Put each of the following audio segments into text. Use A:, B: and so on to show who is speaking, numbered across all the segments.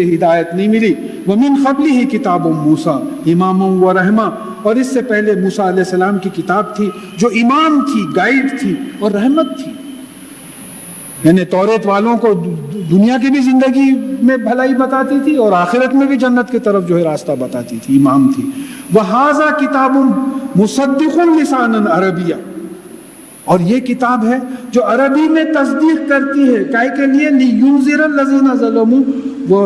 A: ہدایت نہیں ملی. وَمِنْ قَبْلِهِ کتاب موسیٰ امام و رحمہ, اور اس سے پہلے موسیٰ علیہ السلام کی کتاب تھی جو امام تھی, گائیڈ تھی اور رحمت تھی. یعنی توریت والوں کو دنیا کی بھی زندگی میں بھلائی بتاتی تھی اور آخرت میں بھی جنت کی طرف جو ہے راستہ بتاتی تھی, امام تھی. وَهَذَا کتاب مصدق لسانا عربیہ, اور یہ کتاب ہے جو عربی میں تصدیق کرتی ہے. کائے کے لیے لِيُنذِرَ الَّذِينَ ظَلَمُوا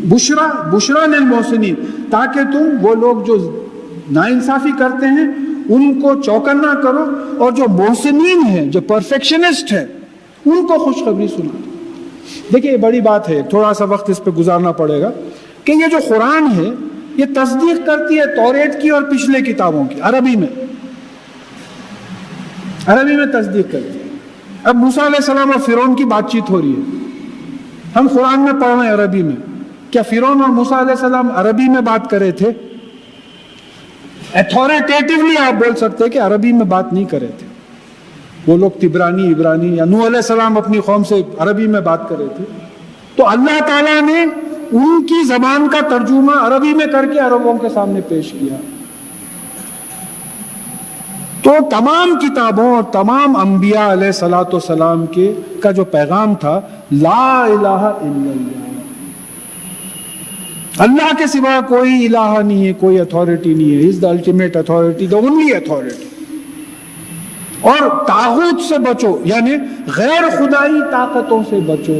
A: بُشْرَى لِلْمُحْسِنِينَ, تاکہ تم وہ لوگ جو ناانصافی کرتے ہیں ان کو چوکنا کرو, اور جو محسنین ہیں, جو پرفیکشنسٹ ہیں, ان کو خوشخبری سنا. دیکھیں یہ بڑی بات ہے, تھوڑا سا وقت اس پہ گزارنا پڑے گا کہ یہ جو قرآن ہے یہ تصدیق کرتی ہے توریت کی اور پچھلے کتابوں کی, عربی میں تصدیق کرتی ہے. اب موسیٰ علیہ السلام اور فرعون کی بات چیت ہو رہی ہے, ہم قرآن میں پڑھ رہے ہیں عربی میں. کیا فرعون اور موسیٰ علیہ السلام عربی میں بات کرے تھے؟ اتھارٹیٹیولی آپ بول سکتے ہیں کہ عربی میں بات نہیں کرے تھے. وہ لوگ تبرانی, عبرانی, یا نوح علیہ السلام اپنی قوم سے عربی میں بات کرے تھے. تو اللہ تعالیٰ نے ان کی زبان کا ترجمہ عربی میں کر کے عربوں کے سامنے پیش کیا. تو تمام کتابوں اور تمام انبیاء علیہ الصلوۃ والسلام کے کا جو پیغام تھا, لا الہ الا اللہ, اللہ کے سوا کوئی الہ نہیں ہے, کوئی اتھارٹی نہیں ہے. Is the ultimate authority, the only authority. اور طاغوت سے بچو, یعنی غیر خدائی طاقتوں سے بچو.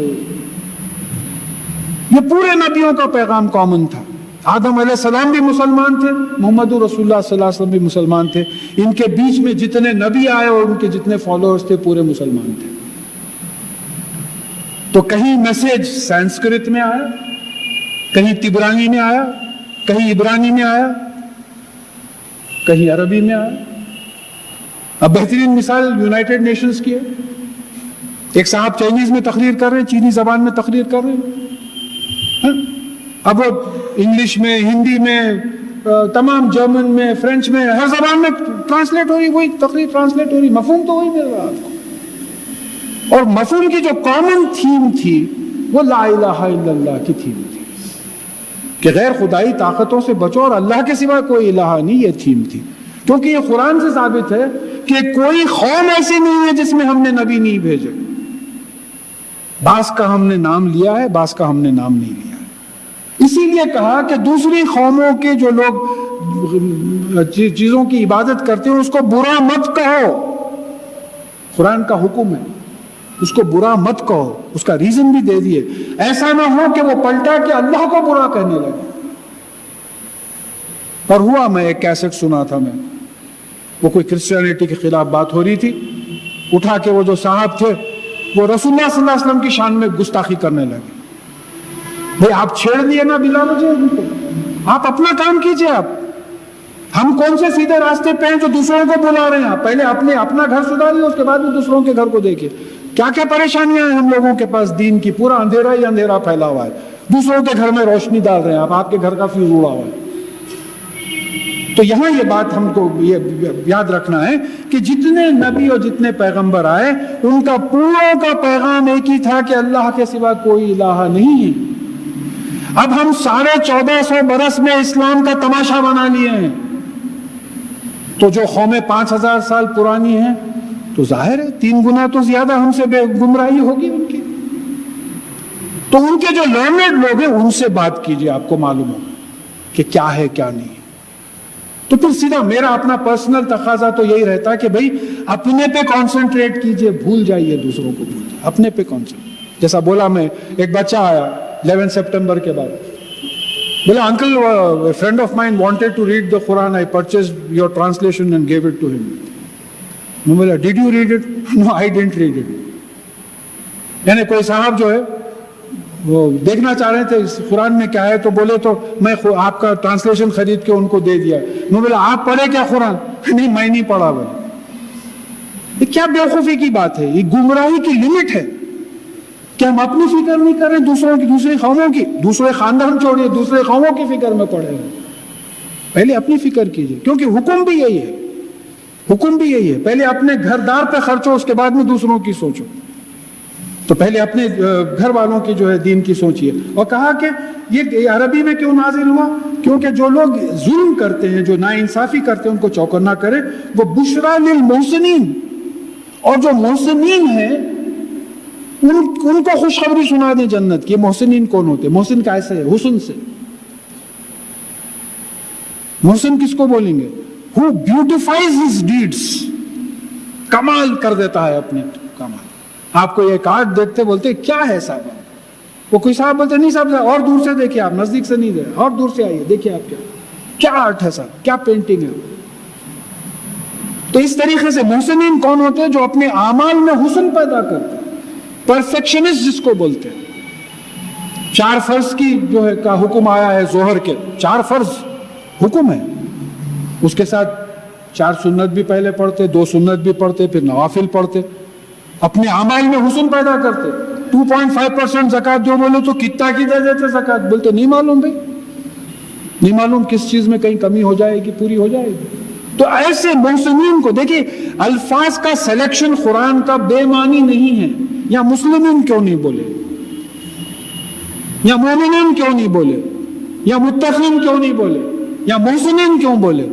A: یہ پورے نبیوں کا پیغام کامن تھا. آدم علیہ السلام بھی مسلمان تھے, محمد رسول اللہ صلی اللہ علیہ وسلم بھی مسلمان تھے. ان کے بیچ میں جتنے نبی آئے اور ان کے جتنے فالوورز تھے پورے مسلمان تھے. تو کہیں میسج سنسکرت میں آیا, کہیں تبرانی میں آیا, کہیں عبرانی میں آیا, کہیں عربی میں آیا. اب بہترین مثال یونائٹڈ نیشنز کی ہے. ایک صاحب چائنیز میں تقریر کر رہے ہیں, چینی زبان میں تقریر کر رہے ہیں. اب وہ انگلش میں, ہندی میں, تمام جرمن میں, فرینچ میں, ہر زبان میں ٹرانسلیٹ ہو رہی, وہی تقریر ٹرانسلیٹ ہو رہی, مفہوم تو وہی مل رہا آپ کو. اور مفہوم کی جو کامن تھیم تھی وہ لا الہ الا اللہ کی تھیم تھی, کہ غیر خدائی طاقتوں سے بچو اور اللہ کے سوا کوئی الہ نہیں, یہ تھیم تھی. کیونکہ یہ قرآن سے ثابت ہے کہ کوئی قوم ایسی نہیں ہے جس میں ہم نے نبی نہیں بھیجے. بعض کا ہم نے نام لیا ہے, بعض کا ہم نے نام نہیں لیا ہے. اسی لیے کہا کہ دوسری قوموں کے جو لوگ چیزوں کی عبادت کرتے ہیں اس کو برا مت کہو. قرآن کا حکم ہے, اس کو برا مت کہو. اس کا ریزن بھی دے دیے, ایسا نہ ہو کہ وہ پلٹا کہ اللہ کو برا کہنے لگے. اور ہوا, میں ایک کیسٹ سنا تھا, میں وہ کوئی کرسچینٹی کے خلاف بات ہو رہی تھی, اٹھا کے وہ جو صاحب تھے وہ رسول اللہ صلی اللہ علیہ وسلم کی شان میں گستاخی کرنے لگے. بھئی آپ چھیڑ دیے نا بلا وجہ ان کو, آپ اپنا کام کیجئے. آپ ہم کون سے سیدھے راستے پہ ہیں جو دوسروں کو بلا رہے ہیں؟ آپ پہلے اپنا گھر سدھاریے, اس کے بعد میں دوسروں کے گھر کو دیکھیے. کیا کیا پریشانیاں ہیں ہم لوگوں کے پاس دین کی, پورا اندھیرا ہی اندھیرا پھیلا ہوا ہے. دوسروں کے گھر میں روشنی ڈال رہے ہیں آپ کے گھر کا فیوز اڑا ہوا ہے. تو یہاں یہ بات ہم کو یہ یاد رکھنا ہے کہ جتنے نبی اور جتنے پیغمبر آئے ان کا پوروں کا پیغام ایک ہی تھا کہ اللہ کے سوا کوئی الہ نہیں ہے. اب ہم 1450 برس میں اسلام کا تماشا بنا لیے ہیں, تو جو قومیں 5000 سال پرانی ہیں تو ظاہر ہے 3 گنا تو زیادہ ہم سے گمراہی ہوگی ان کی. تو ان کے جو لرنڈ لوگ ہیں ان سے بات کیجئے, آپ کو معلوم ہو کہ کیا ہے کیا نہیں. تو پھر سیدھا میرا اپنا پرسنل تقاضا تو یہی رہتا ہے کہ بھئی اپنے پہ کانسنٹریٹ کیجئے, بھول جائیے دوسروں کو, بھول جائیے, اپنے پہ کانسنٹریٹ. جیسا بولا, میں ایک بچہ آیا 11 سپٹمبر کے بعد, بولا uncle a friend of mine wanted to read the Quran, I purchased your translation and gave it to him. میں بولا did you read it? No, I didn't read it. یعنی کوئی صاحب جو ہے وہ دیکھنا چاہ رہے تھے قرآن میں کیا ہے, تو بولے تو میں آپ کا ٹرانسلیشن خرید کے ان کو دے دیا. میں بولا آپ پڑھے کیا قرآن؟ نہیں میں نہیں پڑھا. بولے یہ کیا بیوقوفی کی بات ہے, یہ گمراہی کی لمٹ ہے کہ ہم اپنی فکر نہیں کر رہے, دوسروں کی, دوسری قوموں کی, دوسرے خاندان چھوڑیے, دوسرے قوموں کی فکر میں پڑے ہیں. پہلے اپنی فکر کیجئے, کیونکہ حکم بھی یہی ہے, حکم بھی یہی ہے. پہلے اپنے گھر دار پہ خرچو, اس کے بعد میں دوسروں کی سوچو. تو پہلے اپنے گھر والوں کی جو ہے دین کی سوچیے. اور کہا کہ یہ عربی میں کیوں نازل ہوا؟ کیونکہ جو لوگ ظلم کرتے ہیں، جو ناانصافی کرتے ہیں، ان کو چوکر نہ کرے. وہ بشرا للمحسنین، اور جو محسنین ہیں ان کو خوشخبری سنا دیں جنت کی. محسنین کون ہوتے ہیں؟ محسن کیسے ہے؟ حسن سے. محسن کس کو بولیں گے؟ who beautifies his deeds، کمال کر دیتا ہے اپنے کمال. آپ کو ایک آرٹ دیکھتے بولتے کیا ہے صاحب؟ وہ کوئی صاحب بولتے نہیں صاحب اور دور سے دیکھیں، آپ نزدیک سے نہیں دیکھیں، اور دور سے آئیے دیکھیں آپ کیا آرٹ ہے صاحب، کیا پینٹنگ ہے. تو اس طریقے سے محسنین کون ہوتے ہیں؟ جو اپنے اعمال میں حسن پیدا کرتے ہیں، پرفیکشنسٹ جس کو بولتے ہیں. 4 فرض کی جو ہے کا حکم آیا ہے ظہر کے، 4 فرض حکم ہے، اس کے ساتھ 4 سنت بھی پہلے پڑھتے، 2 سنت بھی پڑھتے، پھر نوافل پڑھتے. اپنے اعمال میں حسن پیدا کرتے. 2.5% زکوٰۃ جو بولے تو کتنا کی دے دیتے زکوٰۃ؟ بولتے نہیں معلوم بھائی، نہیں معلوم کس چیز میں کہیں کمی ہو جائے گی، پوری ہو جائے گی. تو ایسے محسنین کو دیکھیے، الفاظ کا سلیکشن قرآن کا بے معنی نہیں ہے. یا مسلمین کیوں نہیں بولے، یا مومنین کیوں نہیں بولے، یا متقین کیوں نہیں بولے، یا محسنین کیوں بولے؟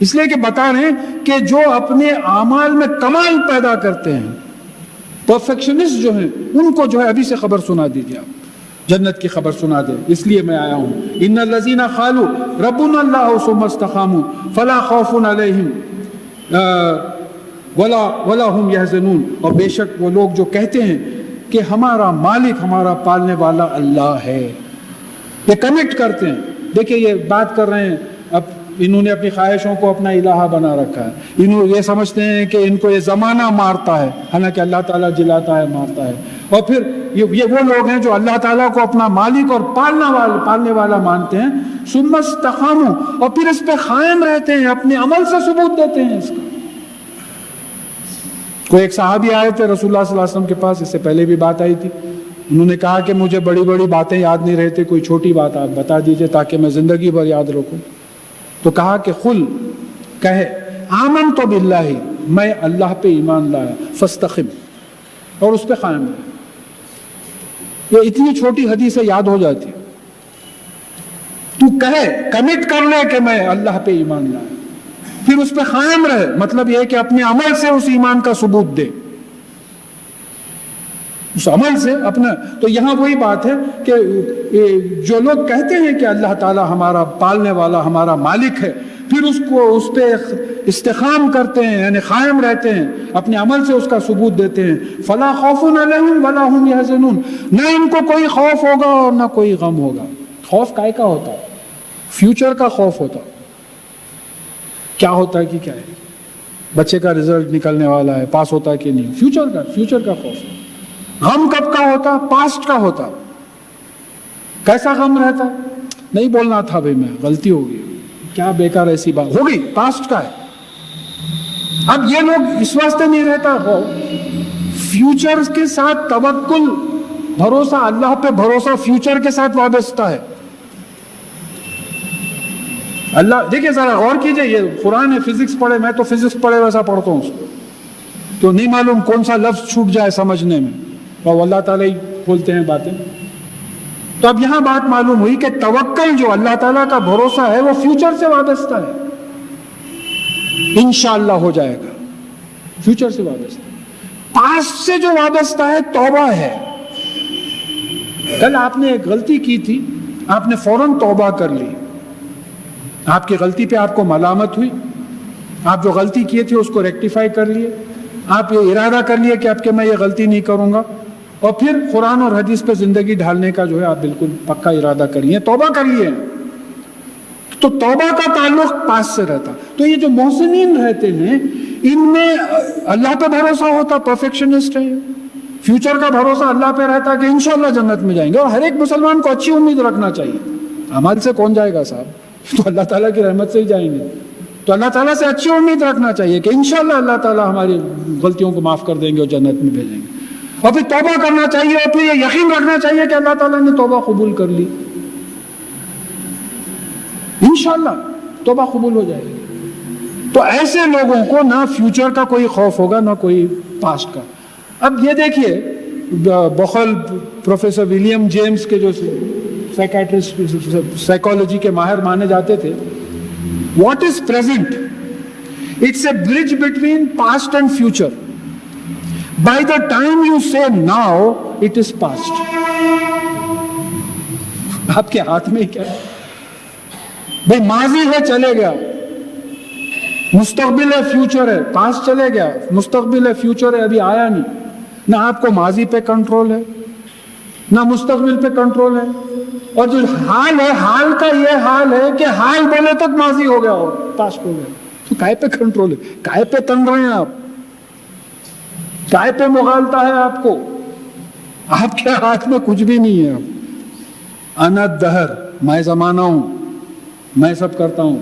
A: اس لیے کہ بتا رہے ہیں کہ جو اپنے اعمال میں کمال پیدا کرتے ہیں، پرفیکشنسٹ جو ہیں، ان کو جو ہے ابھی سے خبر سنا دیجیے، آپ جنت کی خبر سنا دیں. اس لیے میں آیا ہوں. ان الذین قالوا ربنا اللہ ثم استقاموا فلا خوف علیہم ولا هم يحزنون. اور بے شک وہ لوگ جو کہتے ہیں کہ ہمارا مالک، ہمارا پالنے والا اللہ ہے، یہ کمٹ کرتے ہیں. دیکھیں یہ بات کر رہے ہیں، اب انہوں نے اپنی خواہشوں کو اپنا الہ بنا رکھا ہے. انہوں یہ سمجھتے ہیں کہ ان کو یہ زمانہ مارتا ہے، حالانکہ اللہ تعالیٰ جلاتا ہے، مارتا ہے. اور پھر یہ وہ لوگ ہیں جو اللہ تعالیٰ کو اپنا مالک اور پالنے والا مانتے ہیں. ثم استقاموا، اور پھر اس پہ قائم رہتے ہیں، اپنے عمل سے ثبوت دیتے ہیں اس کا. کوئی ایک صحابی آئے تھے رسول اللہ صلی اللہ علیہ وسلم کے پاس، اس سے پہلے بھی بات آئی تھی. انہوں نے کہا کہ مجھے بڑی بڑی باتیں یاد نہیں رہتے، کوئی چھوٹی بات آپ بتا دیجئے تاکہ میں زندگی بھر یاد رکھوں. تو کہا کہ قل، کہے آمنت باللہ، میں اللہ پہ ایمان لایا، فاستقم، اور اس پہ قائم رہے. یہ اتنی چھوٹی حدیث یاد ہو جاتی. تو کہے، کمٹ کر لے کہ میں اللہ پہ ایمان لایا، پھر اس پہ قائم رہے. مطلب یہ ہے کہ اپنے عمل سے اس ایمان کا ثبوت دے، اس عمل سے اپنا. تو یہاں وہی بات ہے کہ جو لوگ کہتے ہیں کہ اللہ تعالیٰ ہمارا پالنے والا، ہمارا مالک ہے، پھر اس پہ استقام کرتے ہیں، یعنی قائم رہتے ہیں، اپنے عمل سے اس کا ثبوت دیتے ہیں. فلا خوف علیہم ولا هم يحزنون، نہ ان کو کوئی خوف ہوگا اور نہ کوئی غم ہوگا. خوف کائے کا ہوتا ہے؟ فیوچر کا خوف ہوتا. کیا ہوتا ہے کہ کیا ہے؟ بچے کا رزلٹ نکلنے والا ہے، پاس ہوتا ہے کہ نہیں، فیوچر کا خوف. غم کب کا ہوتا؟ پاسٹ کا ہوتا. کیسا غم رہتا؟ نہیں بولنا تھا بھائی، میں غلطی ہو گئی، کیا بیکار ایسی بات ہو گئی، پاسٹ کا ہے. اب یہ لوگ اس واسطے نہیں رہتا فیوچر کے ساتھ توکل، بھروسہ، اللہ پہ بھروسہ فیوچر کے ساتھ وابستہ ہے. اللہ دیکھیے ذرا غور کیجئے، یہ قرآن ہے، فزکس پڑھے، میں تو فزکس پڑھے ویسا پڑھتا ہوں اس کو، تو نہیں معلوم کون سا لفظ چھوٹ جائے سمجھنے میں، اور اللہ تعالیٰ ہی بولتے ہیں باتیں. تو اب یہاں بات معلوم ہوئی کہ توکل جو اللہ تعالیٰ کا بھروسہ ہے وہ فیوچر سے وابستہ ہے. انشاءاللہ ہو جائے گا، فیوچر سے وابستہ. پاسٹ سے جو وابستہ ہے توبہ ہے. کل آپ نے ایک غلطی کی تھی، آپ نے فوراً توبہ کر لی، آپ کی غلطی پہ آپ کو ملامت ہوئی، آپ جو غلطی کیے تھے اس کو ریکٹیفائی کر لیے، آپ یہ ارادہ کر لیے کہ اب کہ میں یہ غلطی نہیں کروں گا، اور پھر قرآن اور حدیث پہ زندگی ڈھالنے کا جو ہے آپ بالکل پکا ارادہ کر لیے، توبہ کر لیے. تو توبہ کا تعلق پاس سے رہتا. تو یہ جو محسنین رہتے ہیں ان میں اللہ پہ بھروسہ ہوتا، پرفیکشنسٹ ہے، فیوچر کا بھروسہ اللہ پہ رہتا کہ انشاءاللہ جنت میں جائیں گے. اور ہر ایک مسلمان کو اچھی امید رکھنا چاہیے. عمل سے کون جائے گا صاحب؟ تو اللہ تعالیٰ کی رحمت سے ہی جائیں گے. تو اللہ تعالیٰ سے اچھی امید رکھنا چاہیے کہ انشاءاللہ اللہ تعالیٰ ہماری غلطیوں کو معاف کر دیں گے اور جنت میں بھیجیں گے. اور پھر توبہ کرنا چاہیے، اور پھر یہ یقین رکھنا چاہیے کہ اللہ تعالیٰ نے توبہ قبول کر لی، انشاءاللہ توبہ قبول ہو جائے گی. تو ایسے لوگوں کو نہ فیوچر کا کوئی خوف ہوگا نہ کوئی پاسٹ کا. اب یہ دیکھیے بخل پروفیسر ولیم جیمز کے جو سائیکیٹرسٹ سائیکالوجی کے ماہر مانے جاتے تھے، what is present? It's a bridge between past and future. By the time you say now it is past. آپ کے ہاتھ میں کیا ہے بھائی؟ ماضی ہے چلے گیا، مستقبل ہے فیوچر ہے. پاسٹ چلے گیا، مستقبل ہے فیوچر ہے ابھی آیا نہیں. نہ آپ کو ماضی پہ کنٹرول ہے نہ مستقبل پہ کنٹرول ہے. اور جو حال ہے، حال کا یہ حال ہے کہ حال بولے تک ماضی ہو گیا ہو، پاسٹ ہو گیا. تو کائے پہ کنٹرول ہے؟ کائے پہ تن رہے ہیں آپ؟ کائے پہ مغالطہ ہے آپ کو؟ آپ کے ہاتھ میں کچھ بھی نہیں ہے. انا الدہر، میں زمانہ ہوں، میں سب کرتا ہوں.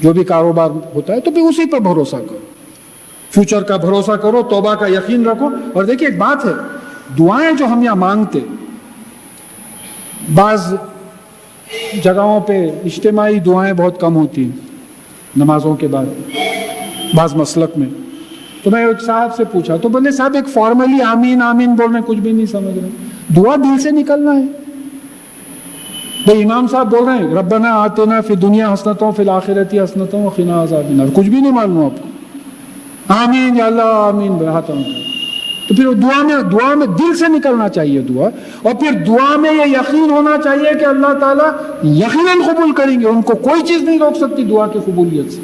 A: جو بھی کاروبار ہوتا ہے تو بھی اسی پہ بھروسہ کرو، فیوچر کا بھروسہ کرو، توبہ کا یقین رکھو. اور دیکھیے ایک بات ہے، دعائیں جو ہم یہاں مانگتے، بعض جگہوں پہ اجتماعی دعائیں بہت کم ہوتی ہیں نمازوں کے بعد بعض مسلک میں. تو میں ایک صاحب سے پوچھا تو بولے صاحب ایک فارملی آمین آمین بول رہے ہیں، کچھ بھی نہیں سمجھ رہے. دعا دل سے نکلنا ہے. تو امام صاحب بول رہے ہیں ربنا آتنا فی دنیا حسنۃ فی الآخرۃ حسنۃ وقنا عذاب النار، کچھ بھی نہیں معلوم آپ کو. آمین یا اللہ آمین بڑھاتا ہوں. تو پھر دعا میں دل سے نکلنا چاہیے دعا. اور پھر دعا میں یہ یقین ہونا چاہیے کہ اللہ تعالیٰ یقیناً قبول کریں گے. ان کو کوئی چیز نہیں روک سکتی دعا کی قبولیت سے.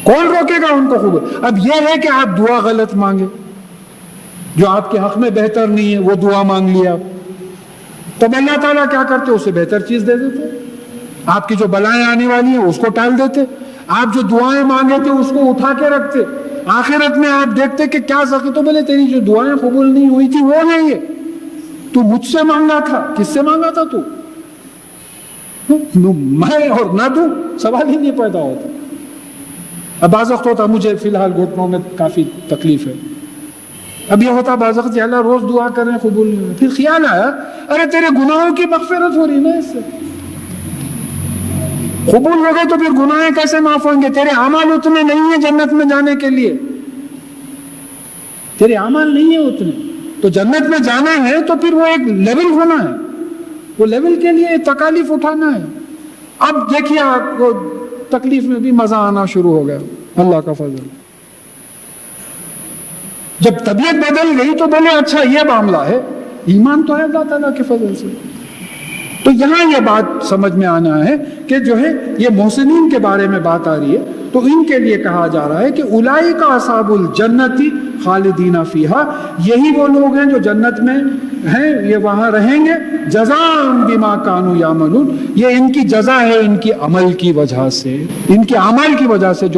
A: کون روکے گا ان کو قبول؟ اب یہ ہے کہ آپ دعا غلط مانگے، جو آپ کے حق میں بہتر نہیں ہے وہ دعا مانگ لیا آپ، تب اللہ تعالیٰ کیا کرتے؟ اسے بہتر چیز دے دیتے. آپ کی جو بلائیں آنے والی ہیں اس کو ٹال دیتے. آپ جو دعائیں مانگے تھے اس کو اٹھا کے رکھتے. آخرت میں آپ دیکھتے کہ کیا سکی تو بولے تیری جو دعائیں قبول نہیں ہوئی تھی وہ نہیں ہے، تو مجھ سے مانگا تھا. کس سے مانگا تھا تو؟ میں اور نہ دوں، سوال ہی نہیں پیدا ہوتا. اب بعض وقت ہوتا مجھے فی الحال گھٹنوں میں کافی تکلیف ہے. اب یہ ہوتا بعض وقت اللہ روز دعا کریں قبول نہیں. پھر خیال آیا ارے تیرے گناہوں کی مغفرت ہو رہی نا اس سے. قبول ہو گئے تو پھر گناہیں کیسے معاف ہوں گے؟ تیرے اعمال اتنے نہیں ہیں جنت میں جانے کے لیے. تیرے اعمال نہیں ہیں اتنے، تو جنت میں جانا ہے تو پھر وہ ایک لیول ہونا ہے، وہ لیول کے لیے تکالیف اٹھانا ہے. اب دیکھیے آپ کو تکلیف میں بھی مزہ آنا شروع ہو گیا، اللہ کا فضل. جب طبیعت بدل گئی تو بولے اچھا یہ معاملہ ہے، ایمان تو ہے اللہ تعالیٰ کے فضل سے. تو یہاں یہ بات سمجھ میں آنا ہے کہ جو ہے یہ محسنین کے بارے میں بات آ رہی ہے تو ان کے لیے کہا جا رہا ہے کہ اولئک اصحاب الجنتی خالدین فیہا، یہی وہ لوگ ہیں جو جنت میں ہیں، یہ وہاں رہیں گے. جزاء بما کانوا یعملون، یہ ان کی جزا ہے ان کی عمل کی وجہ سے، ان کے عمل کی وجہ سے جو